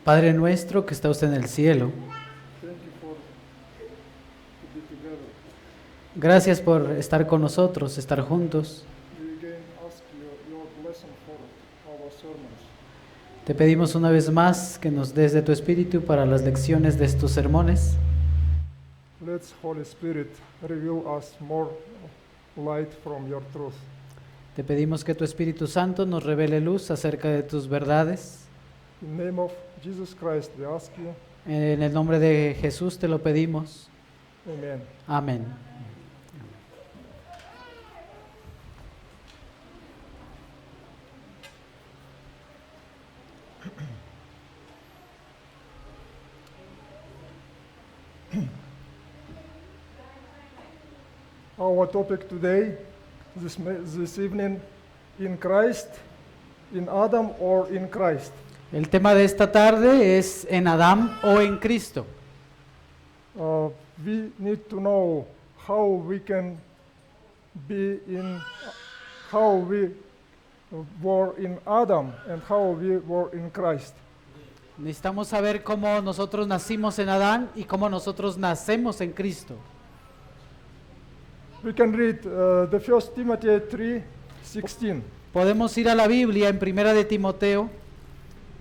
Padre nuestro que está usted en el cielo, Thank you for to be together. gracias por estar con nosotros, estar juntos. We again ask your blessing for our sermons. Te pedimos una vez más que nos des de tu espíritu para las lecciones de estos sermones. Let Holy Spirit reveal us more light from your truth. Te pedimos que tu Espíritu Santo nos revele luz acerca de tus verdades. In the name of Jesus Christ we ask you. En el nombre de Jesús te lo pedimos. Amen. Amén. Our topic today, this evening, in Christ, in Adam or in Christ. El tema de esta tarde es en Adán o en Cristo. We need to know how we can be in, how we were in Adam and how we were in Christ. Necesitamos saber cómo nosotros nacimos en Adán y cómo nosotros nacemos en Cristo. We can read the 1 Timothy 3:16. Podemos ir a la Biblia en Primera de Timoteo,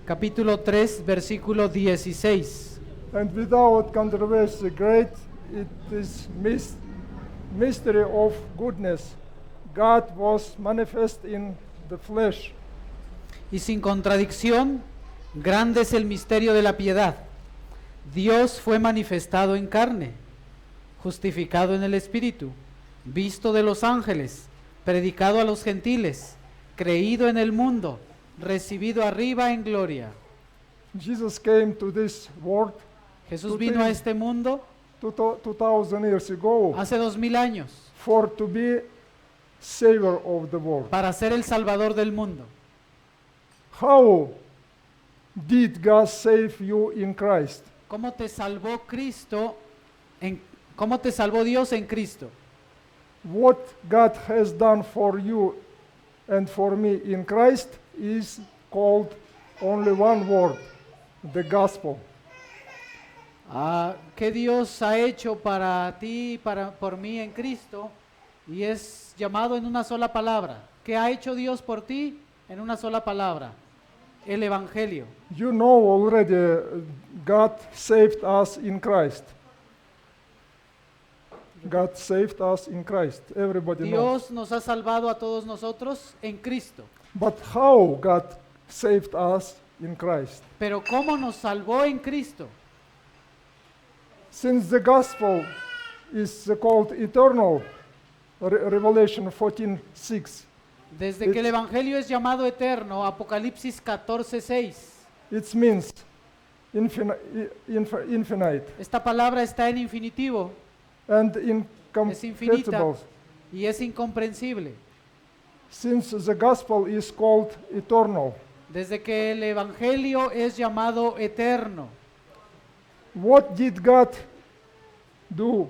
capítulo 3, versículo 16. And without controversy, great it is mystery of goodness. God was manifest in the flesh, Y sin contradicción, grande es el misterio de la piedad. Dios fue manifestado en carne, justificado en el Espíritu, visto de los ángeles, predicado a los gentiles, creído en el mundo, recibido arriba en gloria. Jesus came to this world Jesús vino a este mundo 2000 years ago hace 2000 años for to be savior of the world. para ser el Salvador del mundo. How did God save you in Christ? ¿Cómo te salvó Cristo? ¿Cómo te salvó Dios en Cristo? What God has done for you and for me in Christ is called only one word, the gospel. ¿Qué Dios ha hecho para ti y por mí en Cristo? Y es llamado en una sola palabra. ¿Qué ha hecho Dios por ti? En una sola palabra. El Evangelio. You know already God saved us in Christ. God saved us in Christ. Everybody knows. Dios nos ha salvado a todos nosotros en Cristo. But how God saved us in Christ? Pero ¿cómo nos salvó en Cristo? Since the gospel is called eternal, Revelation 14:6, Desde que el Evangelio es llamado eterno, Apocalipsis 14:6. it means infinite Esta palabra está en infinitivo and Es infinita. incompatible. y es incomprensible. Since the gospel is called eternal, Desde que el Evangelio es llamado eterno, what did God do?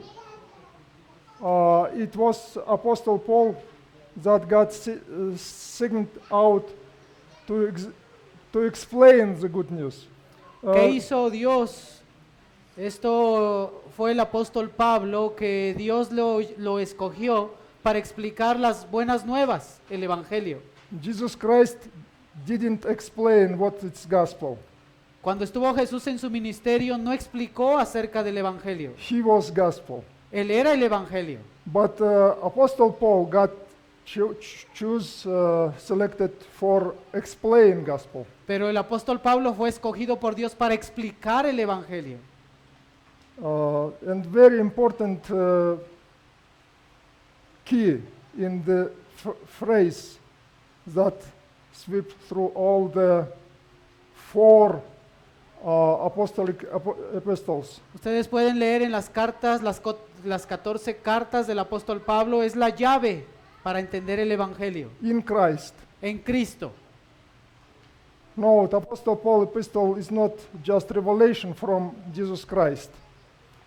It was Apostle Paul that God sent out to explain the good news. ¿qué hizo Dios? Esto fue el apóstol Pablo que Dios lo escogió para explicar las buenas nuevas, el Evangelio. Jesus Christ didn't explain what is gospel. Cuando estuvo Jesús en su ministerio, no explicó acerca del Evangelio. He was gospel. Él era el Evangelio. But Apostle Paul got selected for explain gospel. Pero el apóstol Pablo fue escogido por Dios para explicar el Evangelio. And very important key in the phrase that sweeps through all the four apostolic epistles. Ustedes pueden leer en las cartas, las 14 cartas del apóstol Pablo, es la llave para entender el Evangelio. In Christ. En Cristo. No, the Apostle Paul epistle is not just revelation from Jesus Christ.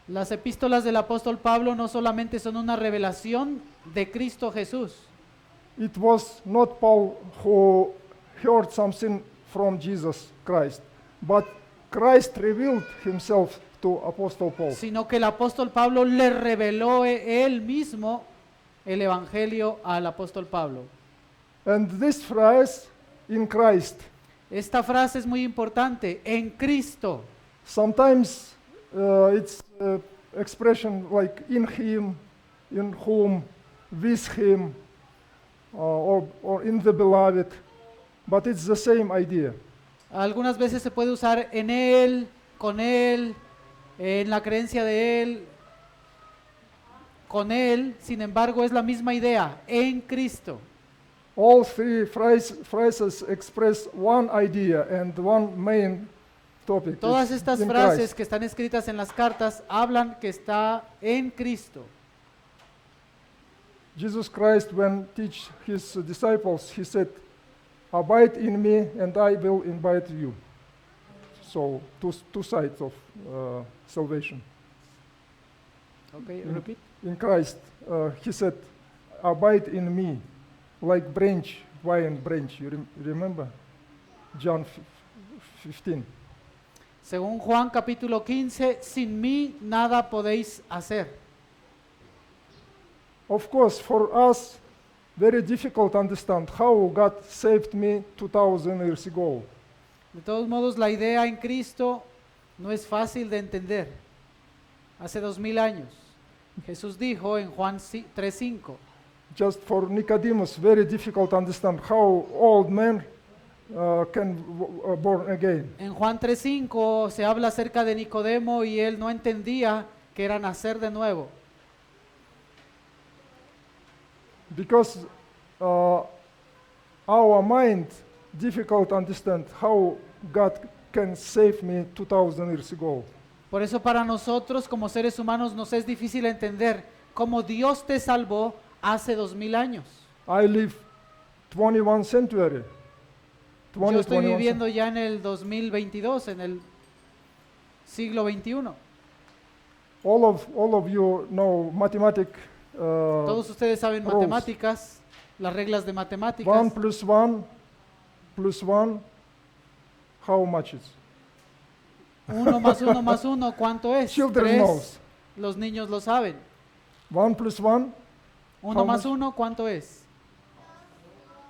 Las epístolas del apóstol Pablo no solamente son una revelación de Cristo Jesús. It was not Paul who heard something from Jesus Christ, but Christ revealed himself to Apostle Paul. sino que el apóstol Pablo le reveló él mismo el evangelio al apóstol Pablo. And this phrase, in Christ, Esta frase es muy importante, en Cristo. sometimes it's expression like in him, in whom, with him, or in the beloved, but it's the same idea. Algunas veces se puede usar en él, con él, en la creencia de él, con él, sin embargo es la misma idea, en Cristo. All three phrases express one idea and one main topic. Todas It's estas in frases Christ. que están escritas en las cartas hablan que está en Cristo. Jesus Christ, when teach his disciples, he said, "Abide in me, and I will abide you." So two sides of salvation. Okay, repeat. In Christ, he said, "Abide in me," like branch, vine branch. You remember? John 15. Según Juan capítulo 15, sin mí nada podéis hacer. Of course, for us, very difficult to understand how God saved me 2,000 years ago. De todos modos, la idea en Cristo no es fácil de entender. Hace 2000 años, Jesús dijo en Juan 3:5, Just for Nicodemus, very difficult to understand how old men can born again. en Juan 3:5 se habla acerca de Nicodemo y él no entendía que era nacer de nuevo. Because our mind difficult to understand how God can save me 2,000 years ago. Por eso para nosotros como seres humanos nos es difícil entender cómo Dios te salvó hace 2000 años. I live 21 century. Yo estoy 21 viviendo ya en el 2022, en el siglo XXI. All of you know mathematics. Todos ustedes saben rules. matemáticas, las reglas de 1 matemáticas. plus 1, how much is? 1 más 1 más 1, ¿cuánto es? Children 3. knows. Los niños lo saben. 1 plus 1, 1 How más much? 1, ¿cuánto es?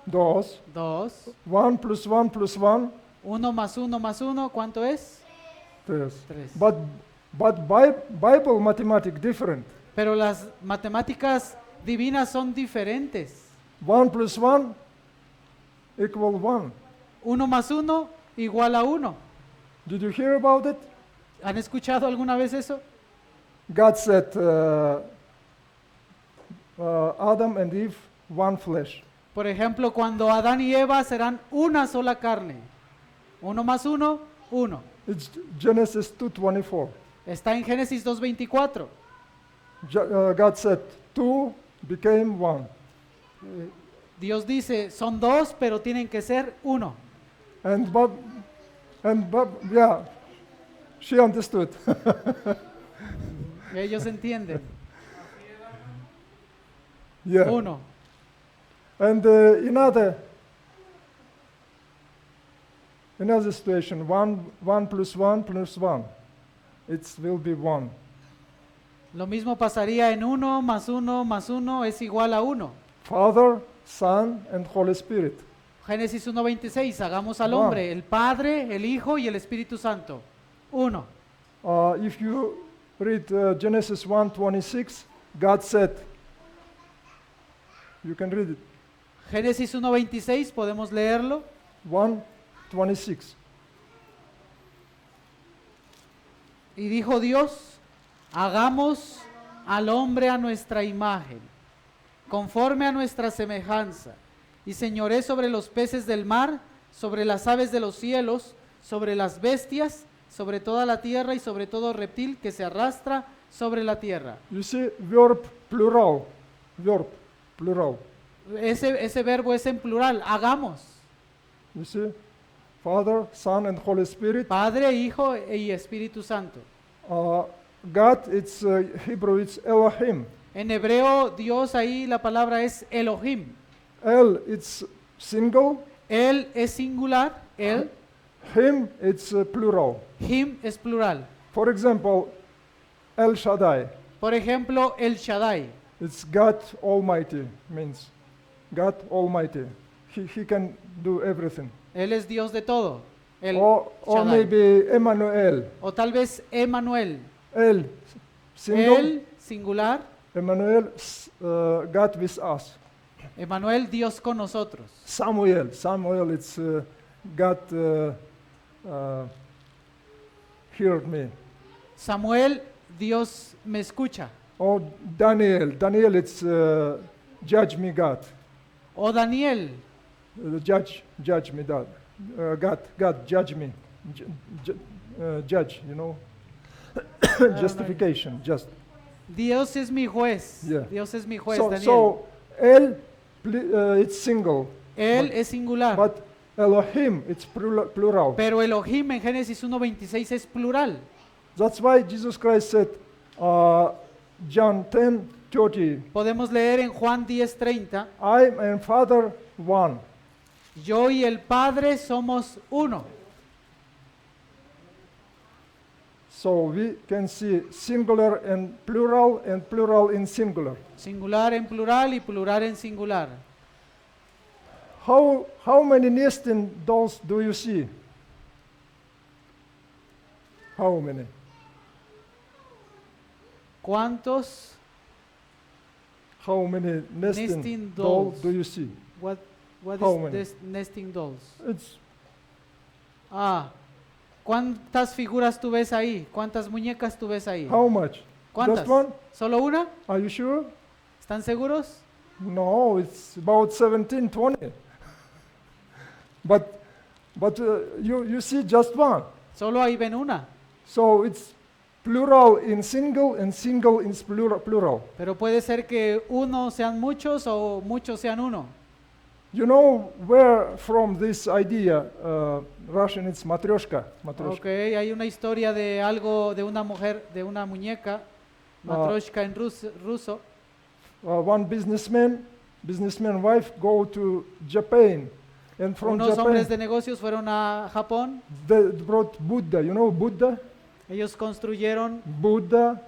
2. 2. 1 plus 1 plus 1, 1 más 1 más 1, ¿cuánto es? 3. 3. But Bible mathematics different. Pero las matemáticas divinas son diferentes. 1 plus 1 equal 1. 1 más 1 igual a 1. Did you hear about it? ¿Han escuchado alguna vez eso? God said, Adam and Eve, one flesh. Por ejemplo, cuando Adán y Eva serán una sola carne. 1 más 1, 1. It's Genesis 2:24. Está en Génesis 2:24. God said, 2 became 1. Dios dice, son 2, pero tienen que ser 1. And Bob, yeah, she understood. Ellos entienden. Yeah. 1. And another situation, 1 plus 1 plus 1, it will be 1. Lo mismo pasaría en 1 más 1 más 1 es igual a 1. Father, Son, and Holy Spirit. Génesis 1:26, hagamos al One. hombre, el Padre, el Hijo y el Espíritu Santo. 1. If you read Genesis 1:26, God said, you can read it, Génesis 1:26, podemos leerlo. 1:26. Y dijo Dios, hagamos al hombre a nuestra imagen, conforme a nuestra semejanza, y señoré sobre los peces del mar, sobre las aves de los cielos, sobre las bestias, sobre toda la tierra y sobre todo reptil que se arrastra sobre la tierra. You see, verb plural. Ese verbo es en plural, hagamos. You see, Father, Son, and Holy Spirit. Padre, Hijo y Espíritu Santo. God, it's Hebrew, it's Elohim. En hebreo, Dios ahí la palabra es Elohim. El, it's single. Él es singular, Él. Him, it's plural. Him es plural. For example, El Shaddai, Por ejemplo, El Shaddai. it's God Almighty, means God Almighty. He can do everything. Él es Dios de todo. El Or Shaddai. maybe Emmanuel. O tal vez Emmanuel. El, single. Él, singular. Emmanuel, God with us. Emmanuel, Dios con nosotros. Samuel, it's God heard me. Samuel, Dios me escucha. Or Daniel, it's judge me God. O Daniel, Judge me God. God, judge me. Judge, you know. Justification, just. Dios es mi juez. Yeah. Dios es mi juez, So, Daniel. so El, it's single, Él es singular. but Elohim, it's plural. Pero Elohim en Génesis 1:26 es plural. That's why Jesus Christ said, John 10:30, Podemos leer en Juan 10:30, I and Father one. yo y el Padre somos uno. So we can see singular and plural in singular. Singular en plural y plural en singular. How many nesting dolls do you see? How many? ¿Cuántos? How many nesting Nesting dolls dolls. do you see? What How is many? this nesting dolls? It's ¿Cuántas figuras tú ves ahí? ¿Cuántas muñecas tú ves ahí? how much? ¿Cuántas? Just one? ¿Solo una? Are you sure? ¿Están seguros? No, it's about 17, 20. But you see just one. Solo ahí ven una. So it's plural in single and single in plural. Pero puede ser que uno sean muchos o muchos sean uno. You know where from this idea, Russian it's matryoshka. Ok, hay una historia de algo, de una mujer, de una muñeca, matroshka en ruso. One businessman wife go to Japan, and from Unos hombres Japan de negocios fueron a Japón. they brought Buddha. You know Buddha? Ellos construyeron Buddha,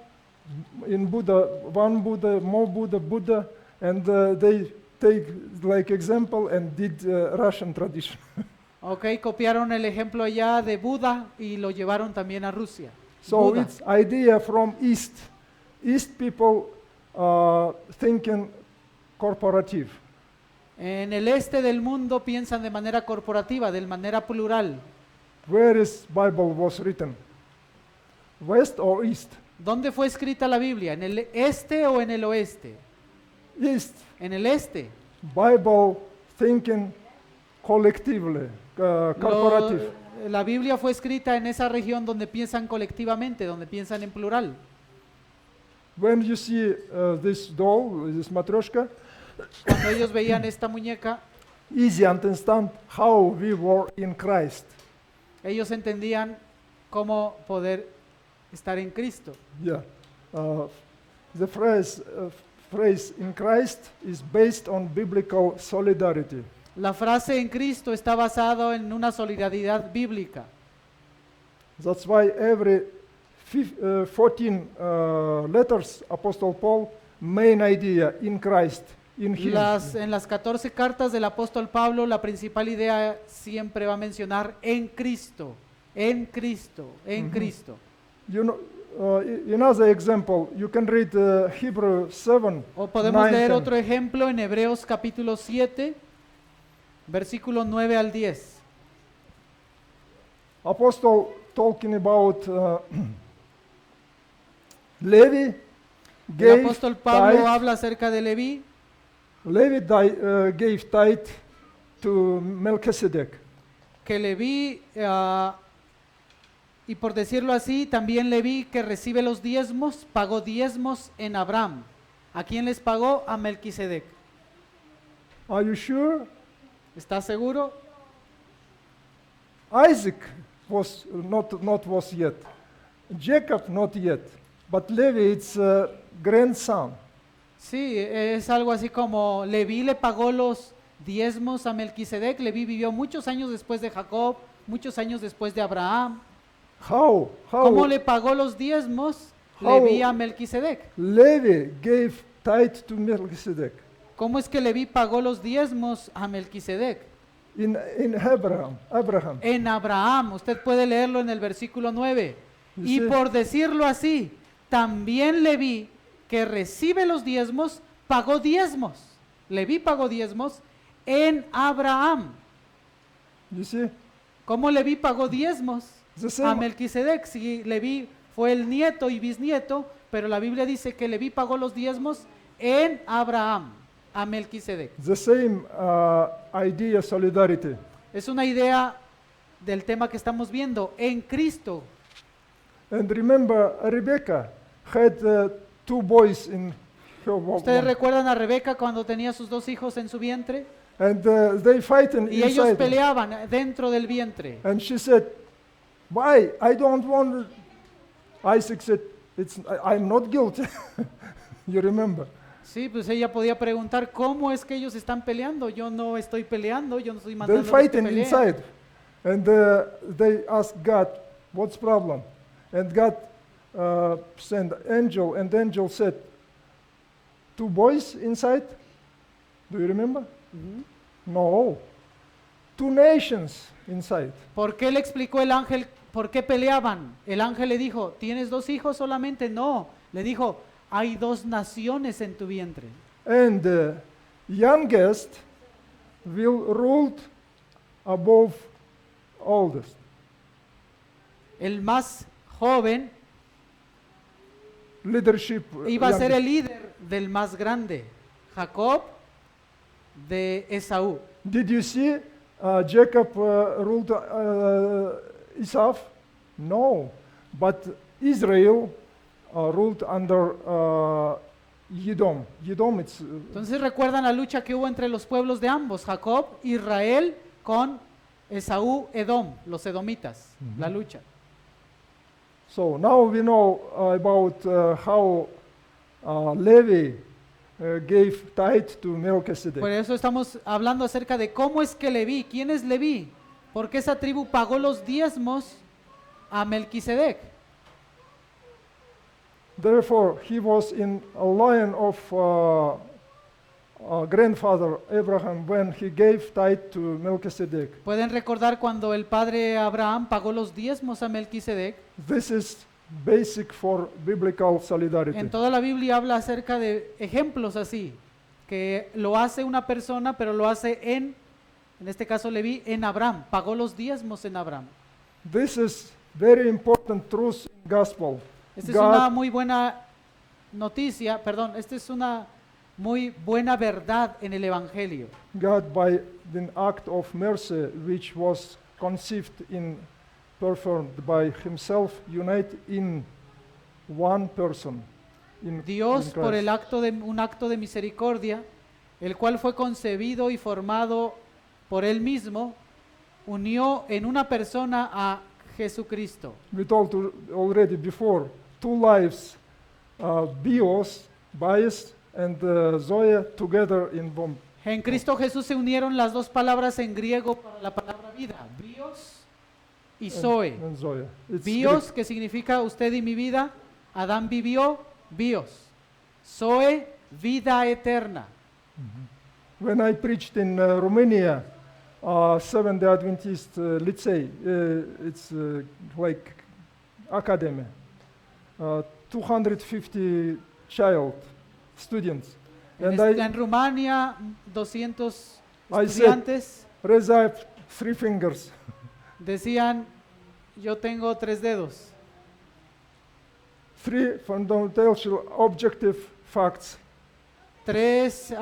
one Buddha, more Buddha, and they take like example and did Russian tradition. Ok, copiaron el ejemplo allá de Buda y lo llevaron también a Rusia. So Buda. it's idea from East. East people thinking corporative. En el este del mundo piensan de manera corporativa, de manera plural. Where is Bible was written? West or East? ¿Dónde fue escrita la Biblia? ¿En el este o en el oeste? East. En el este. Bible thinking collectively, corporative. La Biblia fue escrita en esa región donde piensan colectivamente, donde piensan en plural. When you see this doll, this matryoshka, Cuando ellos veían esta muñeca, easy understand how we were in Christ. ellos entendían cómo poder estar en Cristo. Yeah. The phrase in Christ is based on biblical solidarity. La frase en Cristo está basada en una solidaridad bíblica. That's why every 14 letters, Apostle Paul, main idea in Christ, in Him. En las 14 cartas del apóstol Pablo, la principal idea siempre va a mencionar en Cristo, en Cristo, en Cristo. You know, another example, you can read Hebrew 7, O podemos 9, leer 10. otro ejemplo en Hebreos capítulo 7, versículo 9 al 10. Apostle talking about Levi El gave apóstol Pablo tithe. habla acerca de Leví. Levi gave tithe to Melchizedek. Que Leví, y por decirlo así, también Leví que recibe los diezmos, pagó diezmos en Abraham. ¿A quién les pagó? A Melquisedec. Are you sure? ¿Estás seguro? Isaac was not was yet. Jacob not yet. But Levi, it's grandson. Sí, es algo así como Leví le pagó los diezmos a Melquisedec. Leví vivió muchos años después de Jacob, muchos años después de Abraham. How ¿Cómo le pagó los diezmos How- Leví a Melquisedec? Levi gave tithe to Melchizedek ¿Cómo es que Leví pagó los diezmos a Melquisedec? in Abraham. En Abraham, usted puede leerlo en el versículo 9. You Y see? por decirlo así, también Leví, que recibe los diezmos, pagó diezmos. Leví pagó diezmos en Abraham. You see? ¿Cómo Leví pagó diezmos The a same, Melquisedec? Si Leví fue el nieto y bisnieto, pero la Biblia dice que Leví pagó los diezmos en Abraham, a Melquisedec. the same idea, solidarity. Es una idea del tema que estamos viendo, en Cristo. And remember, Rebecca had 2 boys in her ¿Ustedes womb. recuerdan a Rebeca cuando tenía sus 2 hijos en su vientre? And they fighting Y ellos inside. peleaban dentro del vientre. And she said, "Why? I don't want." Isaac said, I'm not guilty." You remember? Sí, pues ella podía preguntar, ¿cómo es que ellos están peleando? Yo no estoy peleando, yo no estoy They're mandando que fighting peleen. inside. And they asked God, "What's problem?" And God sent angel, and the angel said, "2 boys inside." Do you remember? Ujú. No. 2 nations inside. ¿Por qué le explicó el ángel por qué peleaban? El ángel le dijo, ¿tienes 2 hijos solamente? No, le dijo, hay 2 naciones en tu vientre. And the youngest will rule above oldest. El más joven Leadership. iba a ser youngest. el líder del más grande, Jacob de Esaú. Did you see Jacob ruled Esau? No. But Israel ruled under Edom. Edom, it's Entonces recuerdan la lucha que hubo entre los pueblos de ambos, Jacob, Israel con Esaú, Edom, los edomitas, la lucha. so now we know about how Levi gave tithe to Melchizedek. Por eso estamos hablando acerca de cómo es que Leví, ¿quién es Leví? Porque esa tribu pagó los diezmos a Melquisedec. Therefore, he was in a line of grandfather Abraham when he gave tithe to Melchizedek. ¿Pueden recordar cuando el padre Abraham pagó los diezmos a Melquisedec? This is basic for biblical solidarity. En toda la Biblia habla acerca de ejemplos así, que lo hace una persona, pero lo hace en este caso Leví, en Abraham, pagó los diezmos en Abraham. This is very important truth in gospel. Esta es una muy buena noticia, perdón, esta es una muy buena verdad en el Evangelio. God, by the act of mercy which was conceived in performed by himself, unite in one person. In Dios, por Christ. un acto de misericordia, el cual fue concebido y formado por Él mismo, unió en una persona a Jesucristo. We told already before, 2 lives, Bios, and Zoe together in bomb. En Cristo Jesús se unieron las 2 palabras en griego para la palabra vida, bios y zoe. And Zoe. It's Bios, que significa usted y mi vida, Adán vivió, bios. Zoe, vida eterna. When I preached in Romania, Seventh-day Adventist Lycée, it's like academy, 250 students. And En Rumania, 200 I said- estudiantes raise up 3 fingers. decían, yo tengo 3 dedos. 3 fundamental objective facts. 3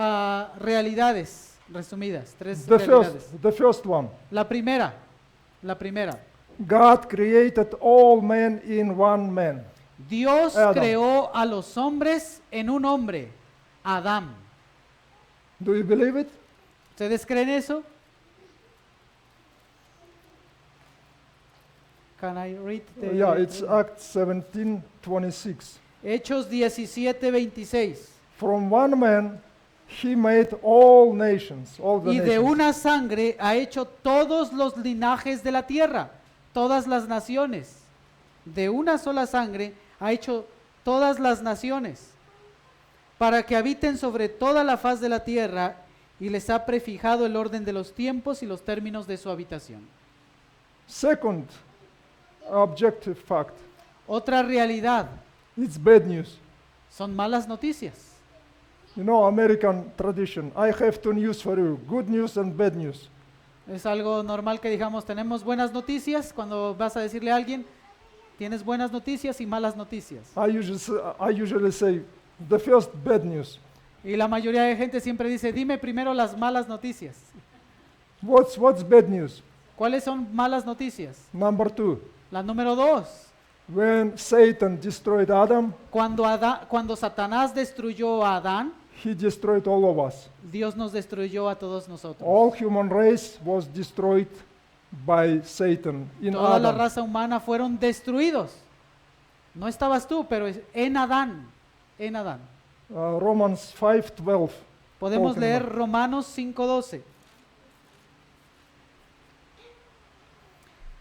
realidades resumidas, 3 The realidades. first one, La primera, God created all men in one man. Dios Adam. creó a los hombres en un hombre, Adán. Do you believe it? ¿Ustedes creen eso? Can I read the- Yeah, it's Acts 17:26. Hechos 17:26. From one man, He made all nations, all the Y de nations. una sangre ha hecho todos los linajes de la tierra, todas las naciones. De una sola sangre ha hecho todas las naciones, para que habiten sobre toda la faz de la tierra, y les ha prefijado el orden de los tiempos y los términos de su habitación. Second objective fact, Otra realidad it's bad news. son malas noticias. You know, American tradition, I have two news for you, good news and bad news. Es algo normal que digamos, tenemos buenas noticias, cuando vas a decirle a alguien, tienes buenas noticias y malas noticias. I usually say, the first bad news. Y la mayoría de gente siempre dice, dime primero las malas noticias. What's bad news? ¿Cuáles son malas noticias? Number two, La número 2, when Satan destroyed Adam, cuando Satanás destruyó a Adán, he destroyed all of us. Dios nos destruyó a todos nosotros. All human race was destroyed by Satan in Toda la Adam. raza humana fueron destruidos. No estabas tú, pero en Adán. En Adán. Romans 5:12. Podemos Talking leer about. Romanos 5:12.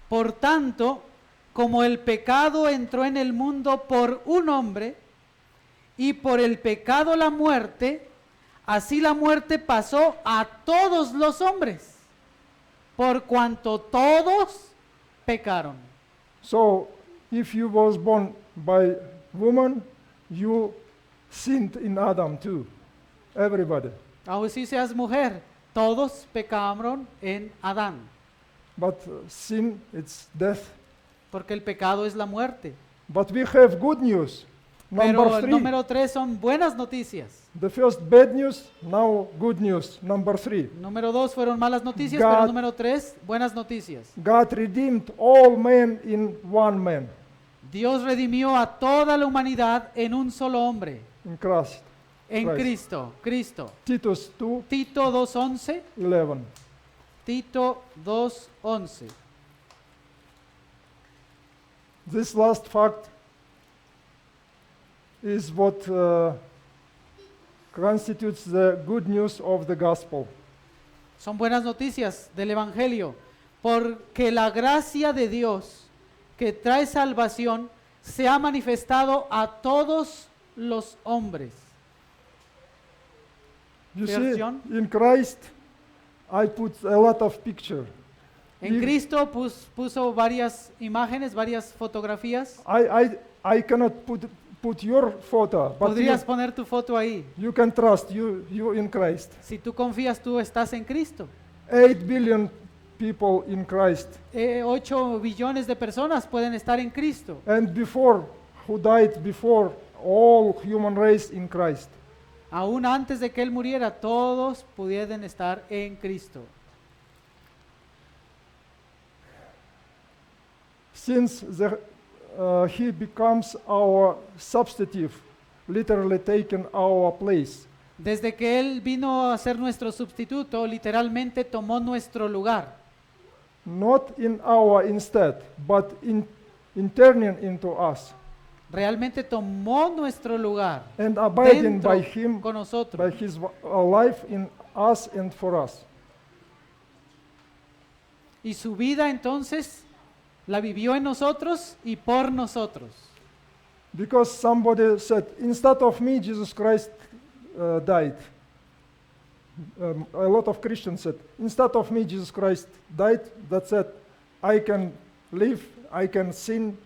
Por tanto, como el pecado entró en el mundo por un hombre, y por el pecado la muerte, así la muerte pasó a todos los hombres, por cuanto todos pecaron. So, if you was born by woman, you sinned in Adam too. Everybody. Aun si seas mujer, todos pecaron en Adán, But sin, it's death. porque el pecado es la muerte. But we have good news. Pero Number el 3. número 3 son buenas noticias. The first bad news, now good news. Number 3. Número 2 fueron malas noticias, God- pero número 3, buenas noticias. God redeemed all men in one man, Dios redimió a toda la humanidad en un solo hombre, in Christ. en Christ. Cristo. Titus Tito 2:11, 2:11. Tito 2:11. This last fact is what constitutes the good news of the gospel. Son buenas noticias del Evangelio, porque la gracia de Dios que trae salvación se ha manifestado a todos los hombres. You Yes, see, John? in Christ, I put a lot of picture. En Y- Cristo puso varias imágenes, varias fotografías. I cannot put your photo, but Podrías poner tu foto ahí. you can trust you in Christ. Si tú confías, tú estás en Cristo. 8 billion people in Christ. 8 billones de personas pueden estar en Cristo. And who died before all human race in Christ. Aún antes de que Él muriera, todos pudieran estar en Cristo. Since he becomes our substitute, literally taking our place. Desde que Él vino a ser nuestro sustituto, literalmente tomó nuestro lugar. Not in our instead, but in turning into us. Realmente tomó nuestro lugar. And abiding Dentro by him, con by nosotros. his life in us and for us. Y su vida entonces la vivió en nosotros y por nosotros. Because somebody said, instead of me, Jesus Christ died. A lot of Christians said, instead of me, Jesus Christ died. That said, I can live, I can sin.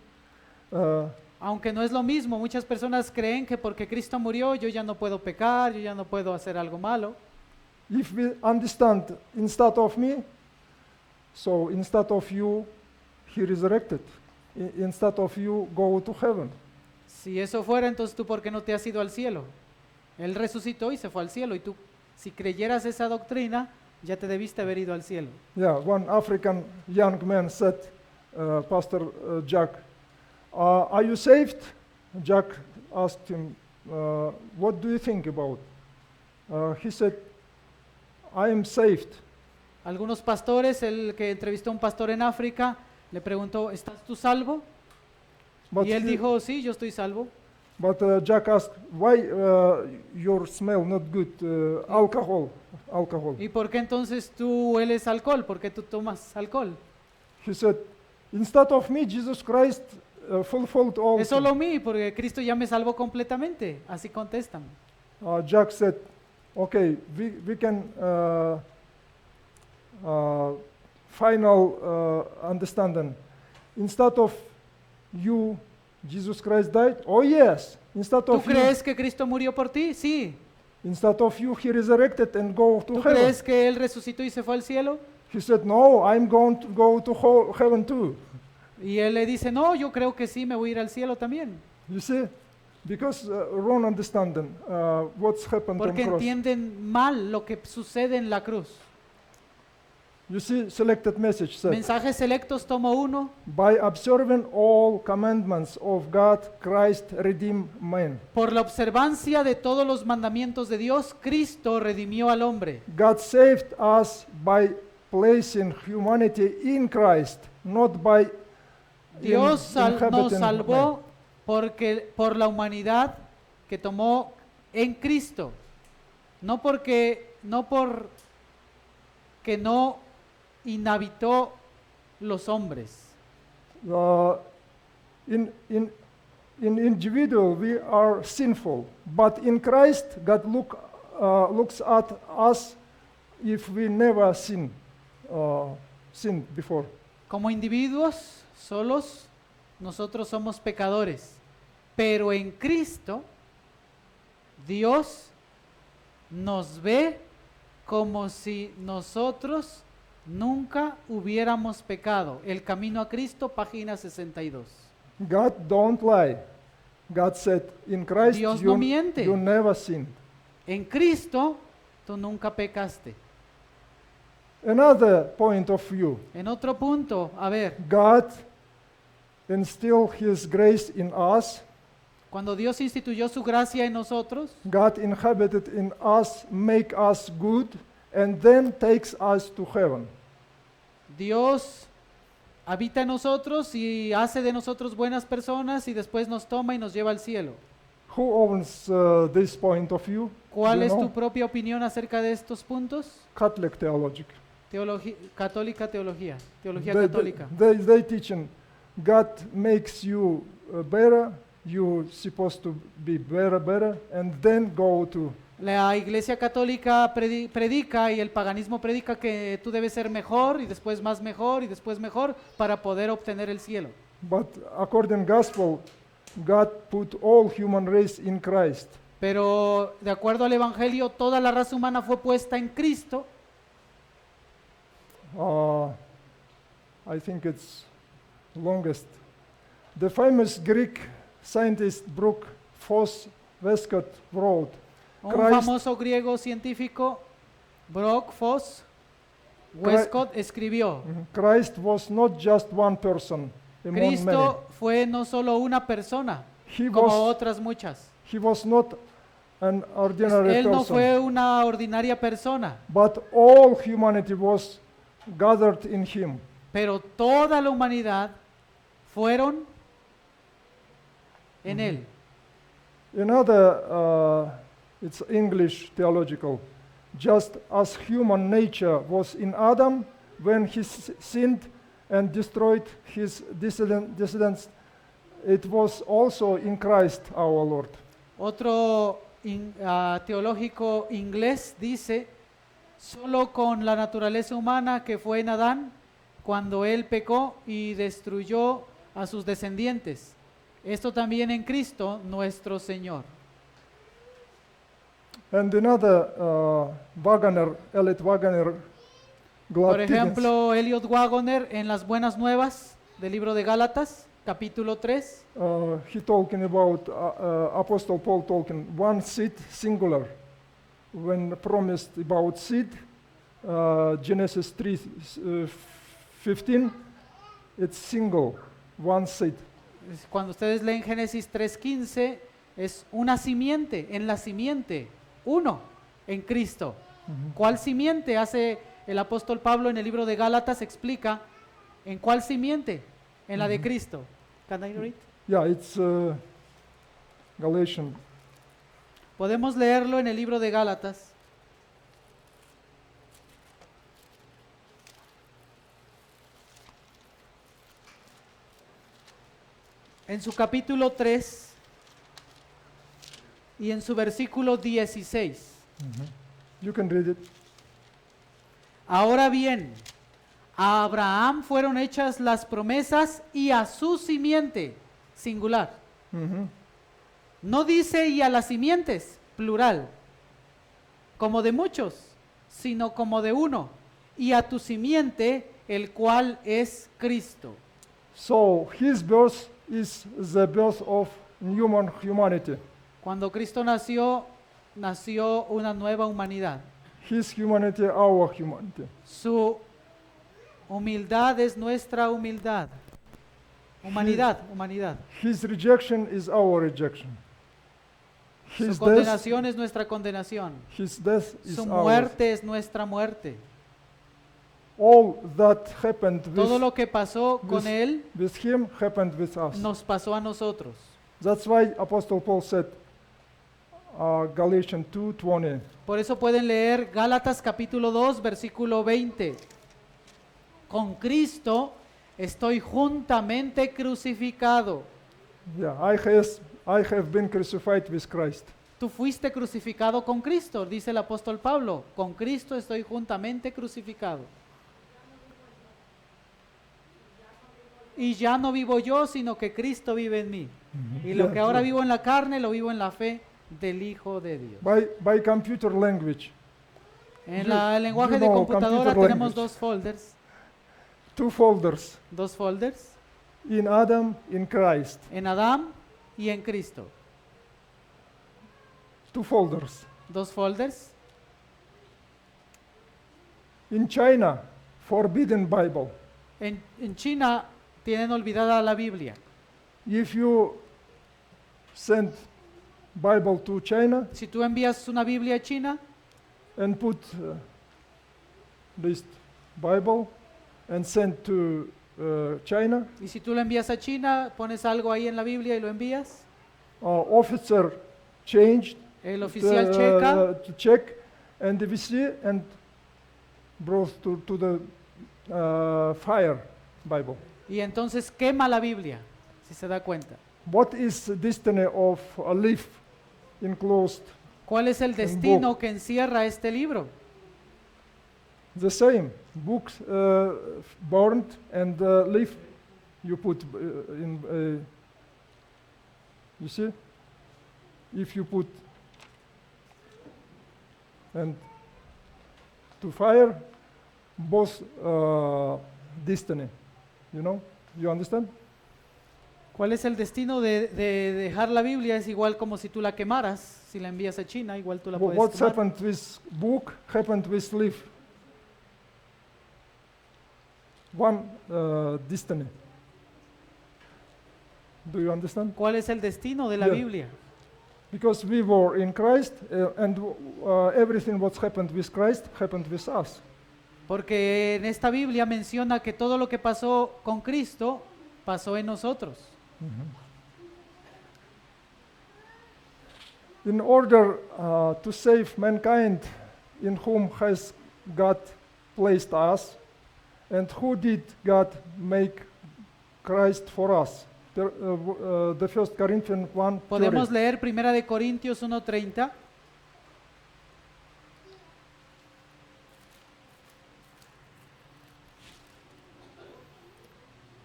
Aunque no es lo mismo, muchas personas creen que porque Cristo murió yo ya no puedo pecar, yo ya no puedo hacer algo malo. If we understand, instead of me, so instead of you, he resurrected. Instead of you, go to heaven. Si eso fuera, entonces tú ¿por qué no te has ido al cielo? Él resucitó y se fue al cielo, y tú, si creyeras esa doctrina, ya te debiste haber ido al cielo. Yeah, one African young man said, Pastor Jack, are you saved? Jack asked him, what do you think about? He said, I am saved. Algunos pastores, el que entrevistó a un pastor en África, le preguntó, ¿estás tú salvo? But Y él he, dijo, sí, yo estoy salvo. But Jack asked, why your smell not good? Alcohol. ¿Y por qué entonces tú hueles alcohol? ¿Por qué tú tomas alcohol? He said, instead of me, Jesus Christ fulfilled all. Es solo mí, porque Cristo ya me salvó completamente. Así contestan. Jack said, okay, we can final understanding. Instead of you, Jesus Christ died? Oh yes. Instead ¿Tú of you, crees que Cristo murió por ti? Sí. instead of you, he resurrected and go to ¿Tú heaven. crees que Él resucitó y se fue al cielo? He said, no, I'm going to go to heaven too. Y Él le dice, no, yo creo que sí, me voy a ir al cielo también. You see, because wrong understanding what's happened on Porque cross. entienden mal lo que sucede en la cruz. You see, selected message said, Mensajes selectos, tomo 1. by observing all commandments of God, Christ redeemed man. Por la observancia de todos los mandamientos de Dios, Cristo redimió al hombre. God saved us by placing humanity in Christ, not by Dios nos inhabiting man. salvó por la humanidad que tomó en Cristo. No por que no inhabitó los hombres. In individual we are sinful, but in Christ God looks at us if we never sinned before. Como individuos solos, nosotros somos pecadores, pero en Cristo, Dios nos ve como si nosotros nunca hubiéramos pecado. El Camino a Cristo, página 62. God don't lie. God said, in Christ Dios no miente. you never sinned. En Cristo, tú nunca pecaste. Another point of view, En otro punto, a ver, God instilled His grace in us. cuando Dios instituyó su gracia en nosotros, God inhabited in us, make us good, and then takes us to heaven. Dios habita en nosotros y hace de nosotros buenas personas y después nos toma y nos lleva al cielo. Who owns this point of view? ¿Cuál Do you es tu know? propia opinión acerca de estos puntos? Catholic theology. Católica teología, teología They, católica. they teaching God makes you better, you supposed to be better, and then go to. La Iglesia Católica predica y el paganismo predica que tú debes ser mejor y después más mejor y después mejor para poder obtener el cielo. But according gospel, God put all human race in Christ. Pero de acuerdo al Evangelio, toda la raza humana fue puesta en Cristo. I think it's longest. The famous Greek scientist Brooke Foss Westcott wrote, Un Christ- famoso griego científico, Brock Foss Westcott, escribió, Christ was not just one person among many. Cristo fue no solo una persona, He como was, otras muchas. he was not an ordinary Él no person, fue una ordinaria persona, but all humanity was gathered in him. pero toda la humanidad fueron en Él. Another, it's English theological. Just as human nature was in Adam when he sinned and destroyed his descendants, it was also in Christ our Lord. Otro teológico inglés dice, solo con la naturaleza humana que fue en Adán, cuando él pecó y destruyó a sus descendientes. Esto también en Cristo nuestro Señor. And another, Elliot Wagner, glad Por tidings. ejemplo, Elliot Wagner en las Buenas Nuevas del libro de Gálatas, capítulo 3, He talking about Apostle Paul talking one seed singular. When promised about seed, Genesis 3:15, it's single, one seed. cuando ustedes leen Génesis 3:15, es una simiente, en la simiente, uno, en Cristo. ¿Cuál simiente? Hace el apóstol Pablo en el libro de Gálatas, explica en cuál simiente, en la de Cristo. Can I read? Yeah, it's Galatians. Podemos leerlo en el libro de Gálatas. En su capítulo 3 y en su versículo 16. You can read it. Ahora bien, a Abraham fueron hechas las promesas y a su simiente, singular. No dice y a las simientes, plural, como de muchos, sino como de uno, y a tu simiente, el cual es Cristo. So his birth is the birth of humanity. Cuando Cristo nació, nació una nueva humanidad. His humanity, our humanity. Su humildad es nuestra humildad. Humanidad, humanidad. His rejection is our rejection. Su His death, condenación es nuestra condenación. his death is Su ours. muerte es nuestra muerte. All that happened Todo with, lo que pasó con with- Él with him happened with us. nos pasó a nosotros. That's why Apostle Paul said, Galatians 2:20. Por eso pueden leer Gálatas capítulo 2, versículo 20. Con Cristo estoy juntamente crucificado. Yeah, I have been crucified with Christ. Tú fuiste crucificado con Cristo, dice el apóstol Pablo. Con Cristo estoy juntamente crucificado. Y ya no vivo yo, sino que Cristo vive en mí. Y lo Yeah, que ahora true. vivo en la carne, lo vivo en la fe del Hijo de Dios. By computer language, En You- el lenguaje you de know computadora computer tenemos language. dos folders. two folders, Dos folders. in Adam, in Christ. En Adán y en Cristo. Two folders. Dos folders. In China, forbidden Bible. En China tienen olvidada la Biblia. If you send Bible to China Si tú envías una Biblia a China and put this Bible and send to China, y si tú lo envías a China, pones algo ahí en la Biblia y lo envías, officer changed el oficial checa to check and we see and brought to the fire Bible. y entonces quema la Biblia, si se da cuenta. What is the destiny of a leaf enclosed? ¿Cuál es el destino que encierra este libro? The same books burnt and leaf you put in. You see, if you put and to fire, both destiny. You understand? ¿Cuál es el destino de dejar la Biblia? Es igual como si tú la quemaras. Si la envías a China, igual tú la puedes What's quemar. happened with book happened with leaf. One destiny. Do you understand? ¿Cuál es el destino de la Yeah. Biblia? Because we were in Christ, and everything what's happened with Christ happened with us. Porque en esta Biblia menciona que todo lo que pasó con Cristo pasó en nosotros. In order to save mankind, in whom has God placed us, and who did God make Christ for us? The 1 Corinthians 1:30. Podemos leer 1 de Corintios 1:30.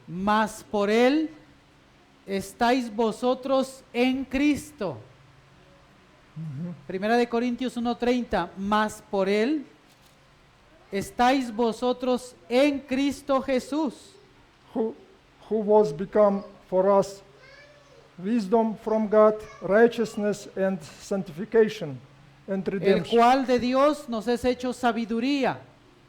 Mas por él estáis vosotros en Cristo. 1 de Corintios 1:30. Mas por él estáis vosotros en Cristo Jesús. who was become for us wisdom from God, righteousness and sanctification and El redemption. cual de Dios nos es hecho sabiduría,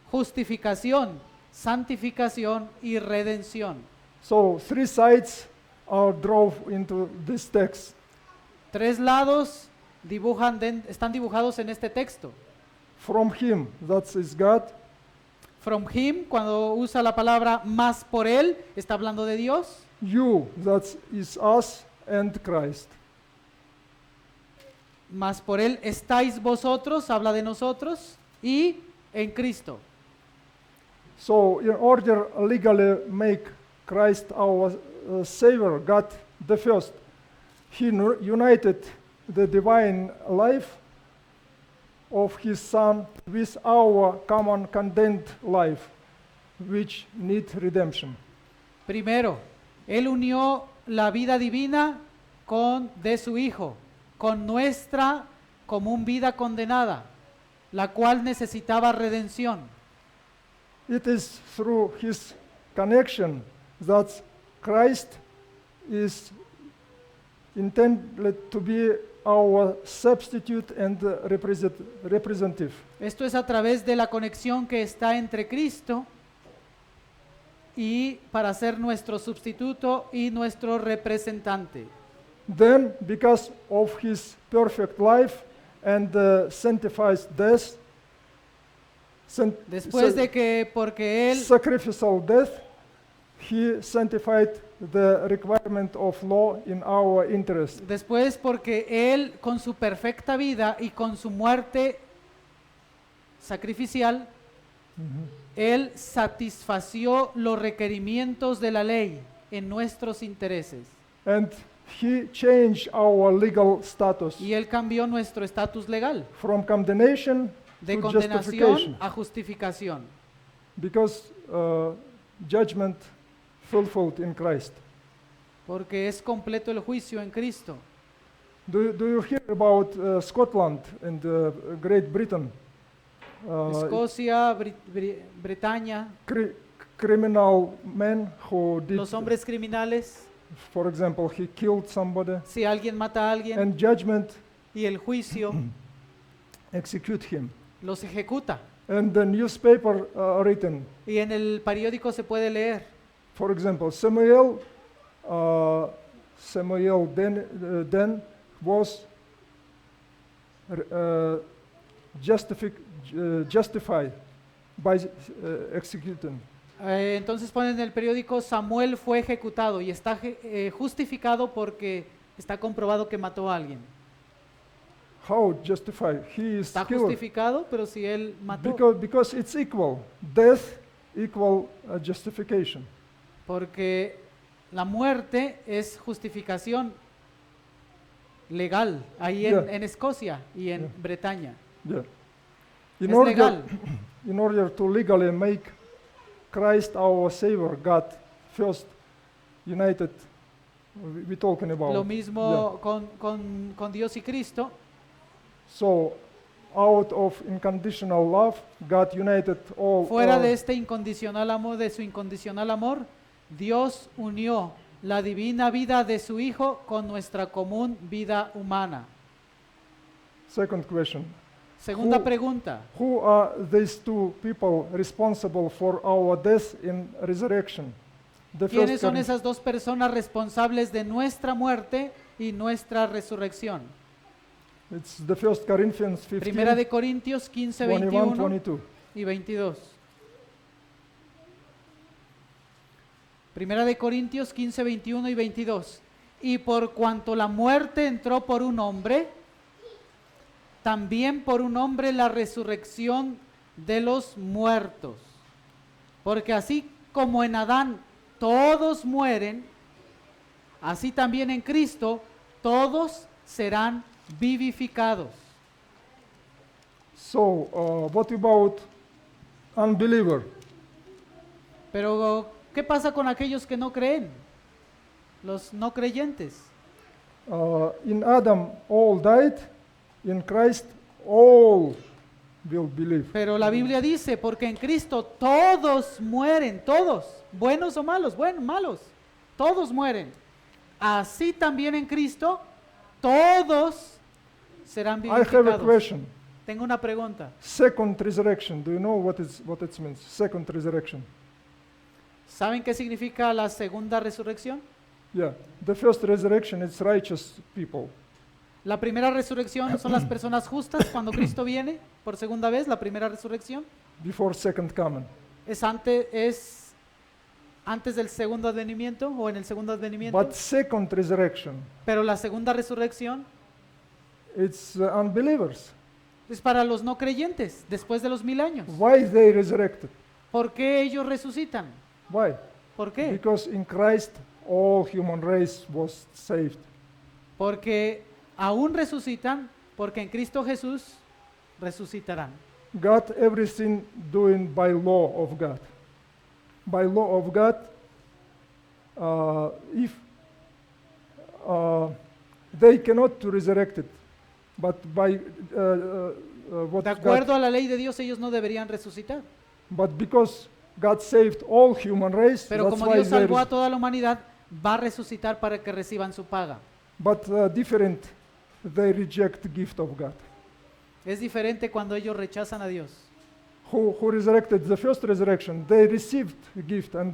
justificación, santificación y redención. So three sides are drove into this text. Tres lados están dibujados en este texto. From him, that is God, From him, cuando usa la palabra más por él, está hablando de Dios. you, that is us, and Christ. Mas por él estáis vosotros, habla de nosotros, y en Cristo. So in order legally make Christ our Savior, God the first, He united the divine life of His Son with our common condemned life, which need redemption. Primero, él unió la vida divina con de su Hijo, con nuestra común vida condenada, la cual necesitaba redención. It is through His connection that Christ is intended to be our substitute and representative. Esto es a través de la conexión que está entre Cristo y para ser nuestro sustituto y nuestro representante. Then, because of His perfect life and sanctified death, Después de que, porque él sacrificial death, He sanctified the requirement of law in our interest. Después porque él con su perfecta vida y con su muerte sacrificial, él satisfació los requerimientos de la ley en nuestros intereses. And He changed our legal status Y él cambió nuestro estatus legal from condemnation de to condenación justification, a justificación, because judgment fulfilled in Christ. porque es completo el juicio en Cristo. Do you hear about Scotland and Great Britain? Escocia, Bretaña, Criminal men who did, los hombres criminales, for example, he killed somebody, si alguien mata a alguien and judgment y el juicio execute him. los ejecuta. And the newspaper written, Y en el periódico se puede leer, for example, Samuel then was justified by executing. entonces ponen en el periódico, Samuel fue ejecutado y está justificado porque está comprobado que mató a alguien. How justified? He is Está killed. justificado, pero si él mató, Because it's equal. Death equal justification. porque la muerte es justificación legal, ahí Yeah. en Escocia y en Yeah. Bretaña. Yeah. Es legal. In order to legally make Christ our Savior, God first united. We're talking about. Lo mismo con Dios y Cristo. So, out of unconditional love, God united all. Fuera de este incondicional amor, de su incondicional amor, Dios unió la divina vida de su Hijo con nuestra común vida humana. Second question. Segunda Who- pregunta, Who are these two people responsible for our death and resurrection? The ¿quiénes son Corin- esas dos personas responsables de nuestra muerte y nuestra resurrección? It's the 1 Corinthians 15, Primera de Corintios 15, 21, 21 22. y 22. Primera de Corintios 15, 21 y 22. Y por cuanto la muerte entró por un hombre, también por un hombre la resurrección de los muertos. Porque así como en Adán todos mueren, así también en Cristo todos serán vivificados. So, what about unbeliever? Pero, ¿qué pasa con aquellos que no creen? Los no creyentes. In Adam all died, in Christ all will believe. Pero la Biblia dice, porque en Cristo todos mueren, todos, buenos o malos, buenos, malos, todos mueren. Así también en Cristo todos serán I have a vivificados. question. Tengo una pregunta. Second resurrection. Do you know what it means? Second resurrection. ¿Saben qué significa la segunda resurrección? Yeah. The first resurrection is righteous people. La primera resurrección son las personas justas cuando Cristo viene por segunda vez, la primera resurrección. Before second coming. Es antes del segundo advenimiento o en el segundo advenimiento. But second resurrection Pero la segunda resurrección It's unbelievers. Es para los no creyentes, después de los 1000 años. Why they resurrected? ¿Por qué ellos resucitan? Why? ¿Por qué? Because in Christ all human race was saved. Porque aún resucitan, porque en Cristo Jesús resucitarán. God everything doing by law of God. By law of God, if they cannot to resurrect it, but by what De acuerdo a la ley de Dios, ellos no deberían resucitar. but because God saved all human race, Pero that's como why Dios there salvó a is, toda la humanidad, va a resucitar para que reciban su paga. but different, they reject the gift of God. Es diferente cuando ellos rechazan a Dios. Who resurrected the first resurrection, they received the gift and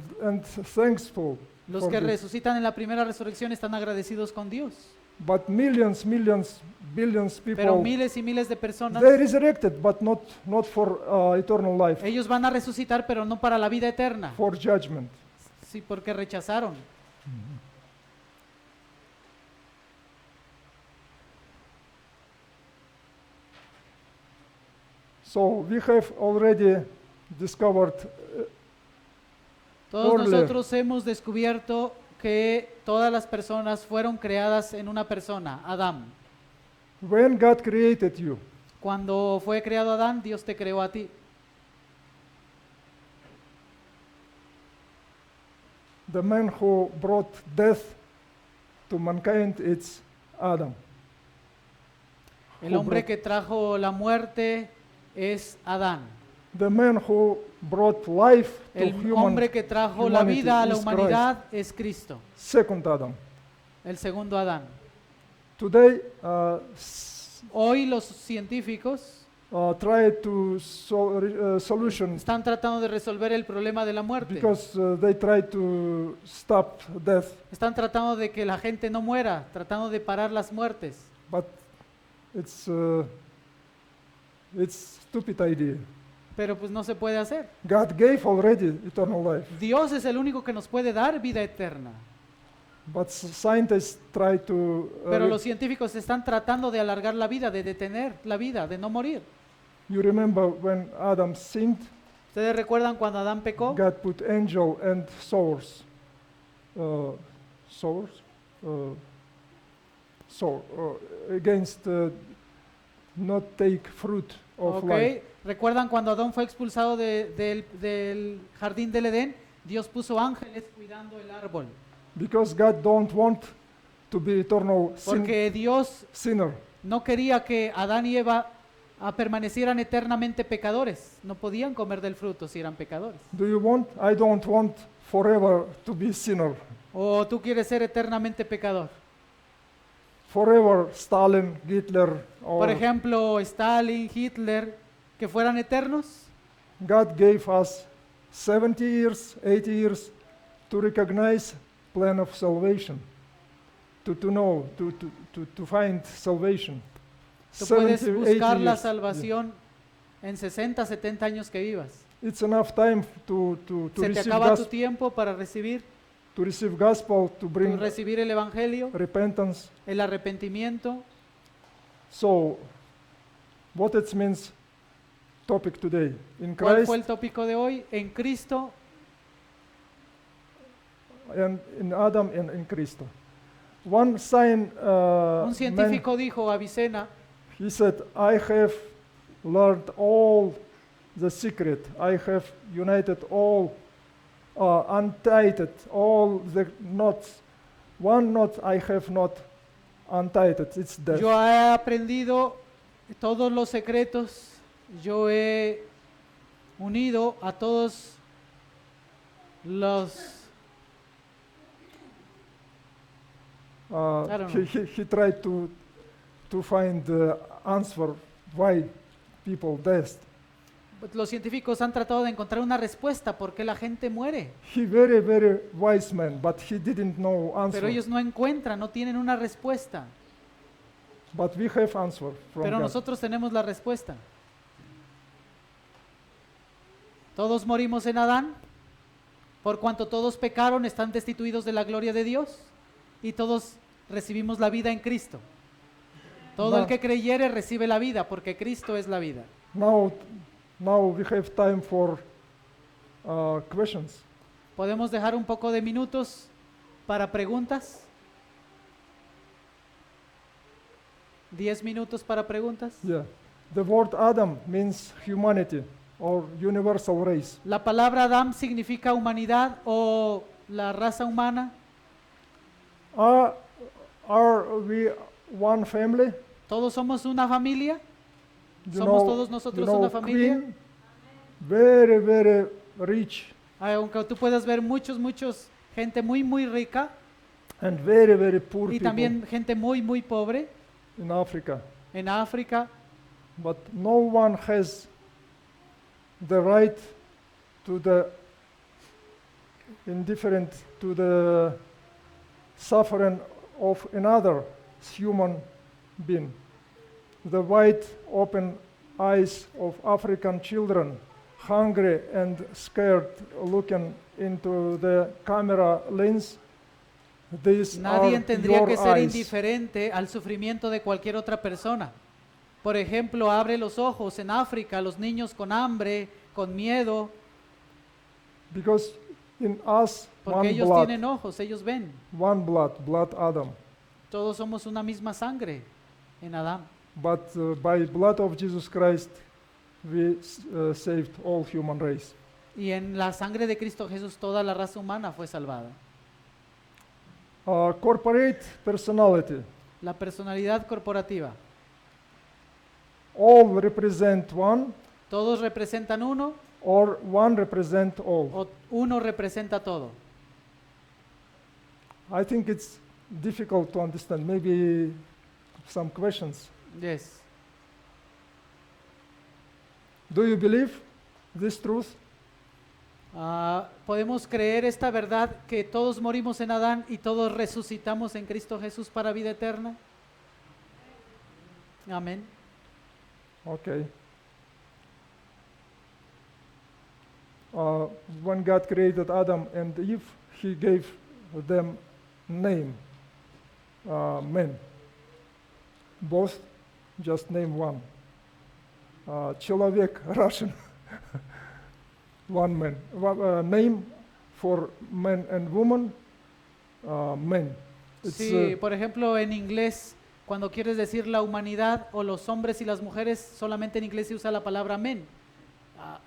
thankful. Los for que this. resucitan en la primera resurrección están agradecidos con Dios. But millions, billions Pero people, miles y miles de personas, they resurrected, but not for eternal life, ellos van a resucitar, pero no para la vida eterna. for judgment. Sí, porque rechazaron. So we have already discovered Todos Orle. nosotros hemos descubierto que todas las personas fueron creadas en una persona, Adán. when God created you, Cuando fue creado Adán, Dios te creó a ti. the man who brought death to mankind, it's Adam. El hombre que trajo la muerte es Adán. The man who brought life to El hombre que trajo la humanity vida a la is humanidad es Cristo, second Adam. el segundo Adán. Today, Hoy los científicos try to solution están tratando de resolver el problema de la muerte. because they try to stop death, Están tratando de que la gente no muera, tratando de parar las muertes. but it's stupid idea. Pero pues no se puede hacer. God gave already eternal life, Dios es el único que nos puede dar vida eterna. but scientists try to Pero los científicos están tratando de alargar la vida, de detener la vida, de no morir. you remember when Adam sinned, ¿Ustedes recuerdan cuando Adán pecó? God put angel and swords, against not take fruit of Ok. life. ¿Recuerdan cuando Adán fue expulsado del jardín del Edén? Dios puso ángeles cuidando el árbol. Because God don't want to be eternal Porque Dios sinner. no quería que Adán y Eva permanecieran eternamente pecadores. No podían comer del fruto si eran pecadores. Do you want? I don't want forever to be sinner. ¿O tú quieres ser eternamente pecador? Forever Stalin, Hitler, Por or ejemplo, Stalin, Hitler, que fueran eternos. God gave us 70 years, 80 years to recognize plan of salvation, to know, to find salvation. Tú puedes 70, 80 buscar la years. salvación en 60, 70 años que vivas. It's enough time to Se te receive acaba tu gospel, tiempo para recibir to bring recibir el evangelio, repentance. el arrepentimiento. So, what it means? Topic today in ¿Cuál Christ fue el tópico de hoy? En Cristo, and in Adam and in Cristo. One sign, un científico dijo a Avicena, he said, I have learned all the secret. I have united all, untied all the knots. One knot I have not untied. It's death. yo he aprendido todos los secretos, yo he unido a todos los... I don't know. He tried to find the answer why people died. Los científicos han tratado de encontrar una respuesta por qué la gente muere, He very wise man, but he didn't know answer. pero ellos no encuentran, no tienen una respuesta. But we have answer from Pero God. nosotros tenemos la respuesta. Todos morimos en Adán, por cuanto todos pecaron, están destituidos de la gloria de Dios, y todos recibimos la vida en Cristo. Todo el No. que creyere recibe la vida, porque Cristo es la vida. Now we have time for questions. ¿Podemos dejar un poco de minutos para preguntas? 10 minutos para preguntas. Yeah. The word Adam means humanity or universal race. La palabra Adam significa humanidad o la raza humana. Are we one family? ¿Todos somos una familia? You ¿Somos todos nosotros una familia? Queen, very, very rich Aunque tú puedas ver muchos, gente muy rica and very, very poor y people también gente muy pobre in Africa. en África, But no one has the right to the indifferent to the suffering of another human being. The wide open eyes of African children, hungry and scared, looking into the camera lens. These nadie are tendría your que ser eyes. indiferente al sufrimiento de cualquier otra persona. Por ejemplo, abre los ojos en África, los niños con hambre, con miedo, Because in us, porque one ellos blood, tienen ojos, ellos ven. one blood Adam. Todos somos una misma sangre en Adán. But by blood of Jesus Christ, we saved all human race. Y en la sangre de Cristo Jesús toda la raza humana fue salvada. Corporate personality. La personalidad corporativa. All represent one, Todos representan uno or one represent all. o uno representa todo. I think it's difficult to understand. Maybe some questions. Yes. Do you believe this truth? ¿Podemos creer esta verdad que todos morimos en Adán y todos resucitamos en Cristo Jesús para vida eterna? Amén. Okay. When God created Adam and Eve, He gave them name, men. Both just name one. Человек, Russian, one man. Name for man and woman, men. It's, Sí, por ejemplo, en inglés, cuando quieres decir la humanidad o los hombres y las mujeres, solamente en inglés se usa la palabra men.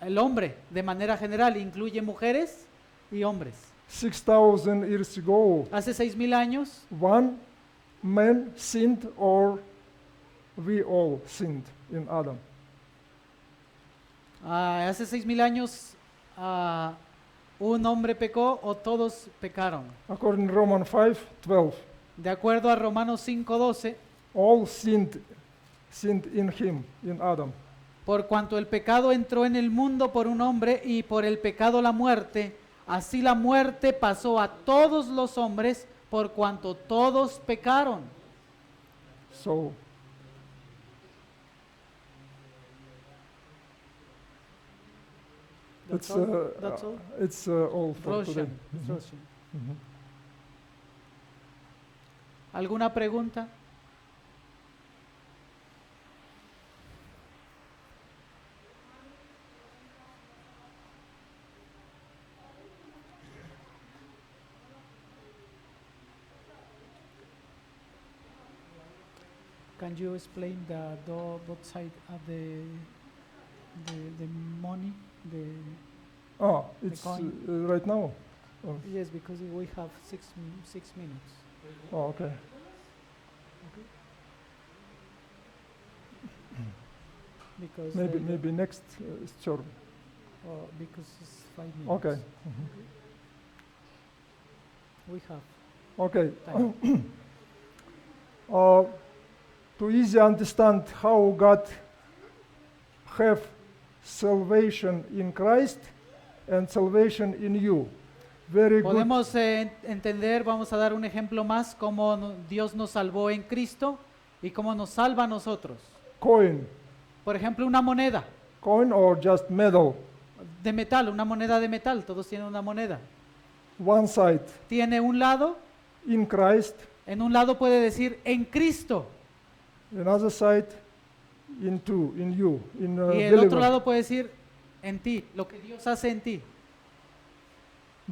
El hombre, de manera general, incluye mujeres y hombres. 6,000 years ago, Hace 6,000 años, one man sinned, or we all sinned in Adam. hace 6,000 años, un hombre pecó o todos pecaron. According to Romans 5:12, De acuerdo a Romanos 5:12, all sinned in him, in Adam. por cuanto el pecado entró en el mundo por un hombre y por el pecado la muerte, así la muerte pasó a todos los hombres por cuanto todos pecaron. So That's it's all? That's all? it's all for today. Russian. It's Russian. Mhm. ¿Alguna pregunta? Can you explain both side of the money? It's coin. right now. Yes, because we have 6 minutes. Oh, okay. Because Maybe next term. because it's 5 minutes. Okay. We have Okay. time. To easy understand how God have salvation in Christ and salvation in you. Very good. Podemos entender, vamos a dar un ejemplo más, cómo Dios nos salvó en Cristo y cómo nos salva a nosotros. Coin. Por ejemplo, una moneda Coin or just metal. de metal, una moneda de metal, todos tienen una moneda. One side Tiene un lado, in Christ, en un lado puede decir en Cristo, Another side, in you, in Y el otro believer. lado puede decir en ti, lo que Dios hace en ti.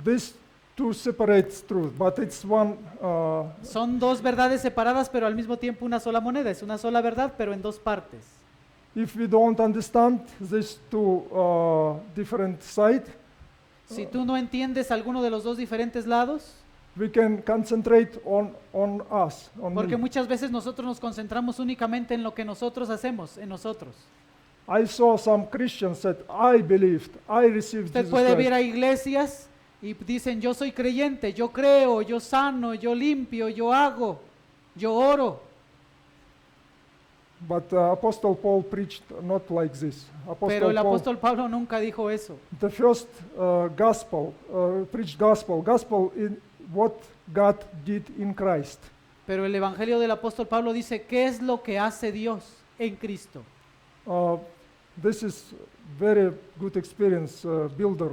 These two separate truths, but it's one. Son dos verdades separadas, pero al mismo tiempo una sola moneda. Es una sola verdad, pero en dos partes. If we don't understand these two different sides, Si tú no entiendes alguno de los dos diferentes lados, we can concentrate on us, on porque me. muchas veces nosotros nos concentramos únicamente en lo que nosotros hacemos, en nosotros. I saw some Christians that I believed, I received Usted Jesus puede Christ. ver a iglesias y dicen, yo soy creyente, yo creo, yo sano, yo limpio, yo hago, yo oro. But Apostle Paul preached not like this. Pero el Paul, apóstol Pablo nunca dijo eso. the first gospel, preached gospel in what God did in Christ. Pero el evangelio del apóstol Pablo dice, ¿qué es lo que hace Dios en Cristo? This is very good experience, builder,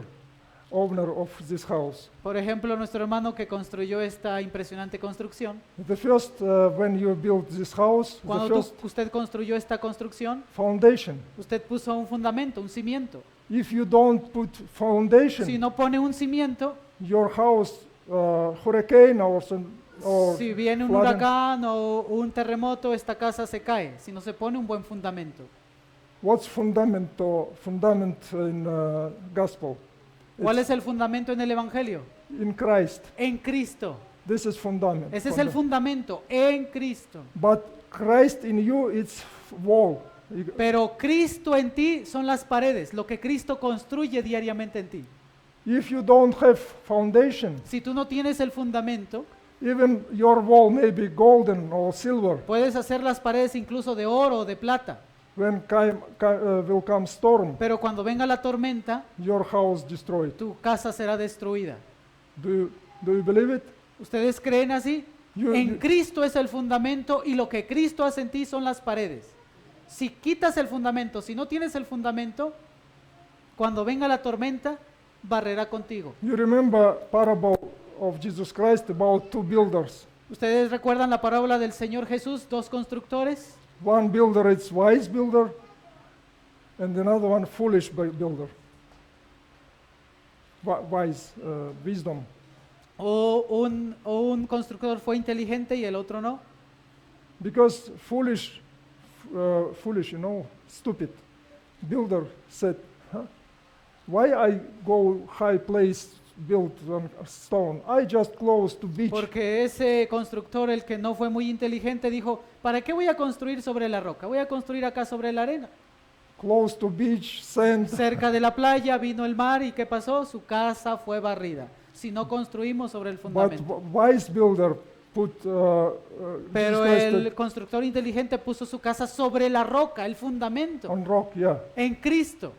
owner of this house. Por ejemplo, nuestro hermano que construyó esta impresionante construcción, The first, when you build this house, the cuando first usted construyó esta construcción, foundation. usted puso un fundamento, un cimiento. If you don't put foundation, Si no pone un cimiento, your house, hurricane or si viene un flooding, huracán o un terremoto, esta casa se cae, si no se pone un buen fundamento. what's fundament in gospel? ¿Cuál It's es el fundamento en el evangelio? in Christ. En Cristo. This is fundament. Ese es el fundamento, en Cristo. But Christ in you, it's wall. Pero Cristo en ti son las paredes, lo que Cristo construye diariamente en ti. If you don't have foundation, Si tú no tienes el fundamento, even your wall may be golden or silver. puedes hacer las paredes incluso de oro o de plata, When will come storm, pero cuando venga la tormenta, your house destroyed. tu casa será destruida. Do you believe it? ¿Ustedes creen así? En Cristo es el fundamento y lo que Cristo hace en ti son las paredes. Si quitas el fundamento, si no tienes el fundamento, cuando venga la tormenta, barrerá contigo. You remember parable of Jesus Christ about two builders. ¿Ustedes recuerdan la parábola del Señor Jesús, dos constructores? One builder is wise builder, and another one foolish builder. Wise, wisdom. ¿O un constructor fue inteligente y el otro no? Because foolish, stupid builder said, why I go high place built on stone? I just close to beach. Porque ese constructor, el que no fue muy inteligente, dijo, ¿para qué voy a construir sobre la roca? Voy a construir acá sobre la arena. Close to beach, sand. Cerca de la playa vino el mar y ¿qué pasó? Su casa fue barrida. Si no construimos sobre el But fundamento. wise builder put Pero Jesus Christ el constructor inteligente puso su casa sobre la roca, el fundamento, on rock, yeah. en Cristo.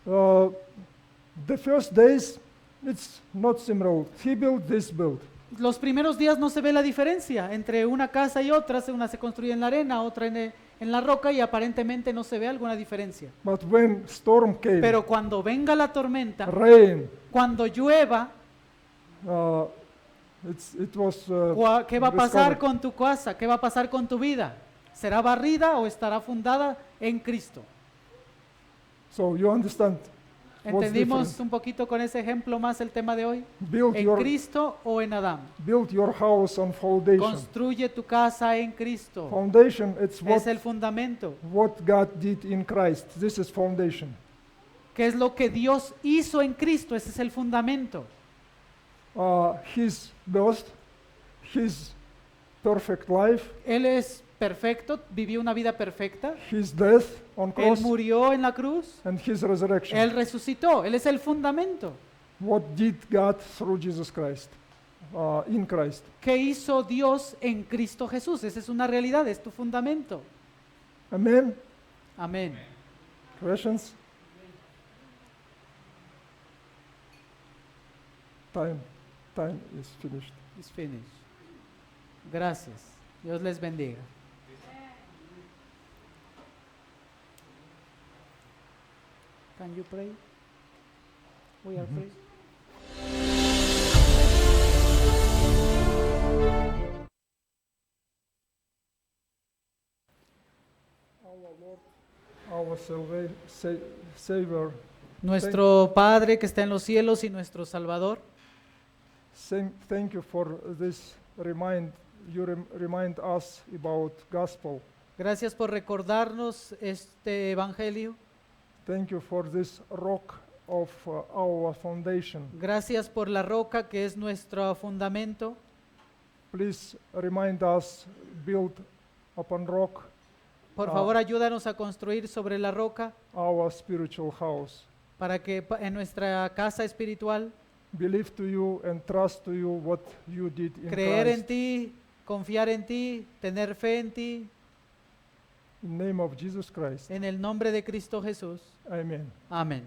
The first days, it's not similar. He built, this built. Los primeros días no se ve la diferencia entre una casa y otra, una se construye en la arena, otra en la roca y aparentemente no se ve alguna diferencia. But when storm came, Pero cuando venga la tormenta, rain, cuando llueva, it was ¿qué va a pasar discovered. con tu casa? ¿Qué va a pasar con tu vida? ¿Será barrida o estará fundada en Cristo? So you understand what's ¿Entendimos different? un poquito con ese ejemplo más el tema de hoy? Build ¿En your, Cristo o en Adán? build your house on foundation. Construye tu casa en Cristo. Foundation, it's Es el fundamento. what God did in Christ. This is foundation. ¿Qué es lo que Dios hizo en Cristo? Ese es el fundamento. His birth, His perfect life, Él es perfecto, vivió una vida perfecta. His death on Él cross, murió en la cruz. and His resurrection. Él resucitó. Él es el fundamento. What did God through Jesus Christ, in Christ? ¿Qué hizo Dios en Cristo Jesús? Esa es una realidad, es tu fundamento. Amen? Amén. Questions? Time is finished. It's finished. Gracias. Dios les bendiga. Can you pray? We are praying. our Lord, our Savior, Nuestro Padre que está en los cielos y nuestro Salvador, thank you for this remind us about gospel. gracias por recordarnos este Evangelio. Thank you for this rock of our foundation. Gracias por la roca que es nuestro fundamento. Please remind us, build upon rock Por favor, ayúdanos a construir sobre la roca our spiritual house. para que en nuestra casa espiritual Believe to you and trust to you what you did in creer en Christ. ti, confiar en ti, tener fe en ti, In the name of Jesus Christ. en el nombre de Cristo Jesús. Amen. Amén.